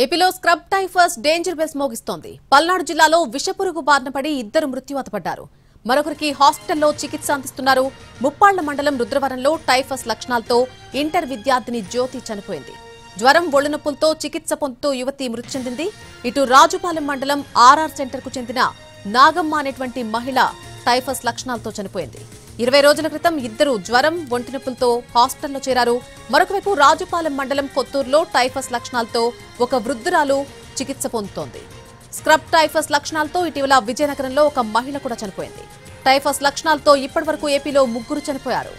ఏపీలో scrub typhus danger bells మోగిస్తోంది. పల్నాడు జిల్లాలో విషపురుగు బారిన పడి ఇద్దరు మృత్యువాత పడ్డారు. మరొకరికి హాస్పిటల్లో చికిత్స అందిస్తున్నారు. ముప్పాళ్ల మండలం రుద్రవరంలో టైఫస్ లక్షణాలతో ఇంటర్ విద్యార్థిని జ్యోతి చనిపోయింది. జ్వరం, ఒళ్లునొప్పులతో చికిత్స పొందుతూ యువతి మృతి చెందింది. ఇటు రాజుపాలెం మండలం ఆర్ఆర్ సెంటర్ కు చెందిన నాగమ్మ అనేటువంటి మహిళ టైఫస్ లక్షణాలతో చనిపోయింది. 20 రోజుల క్రితం ఇద్దరు జ్వరం, ఒంటి నొప్పులతో హాస్పిటల్లో చేరారు. మరొకవైపు రాజుపాలెం మండలం కొత్తూరులో టైఫస్ లక్షణాలతో ఒక వృద్ధురాలు చికిత్స పొందుతోంది. స్క్రబ్ టైఫస్ లక్షణాలతో ఇటీవల విజయనగరంలో ఒక మహిళ కూడా చనిపోయింది. టైఫస్ లక్షణాలతో ఇప్పటివరకు ఏపీలో 3 చనిపోయారు.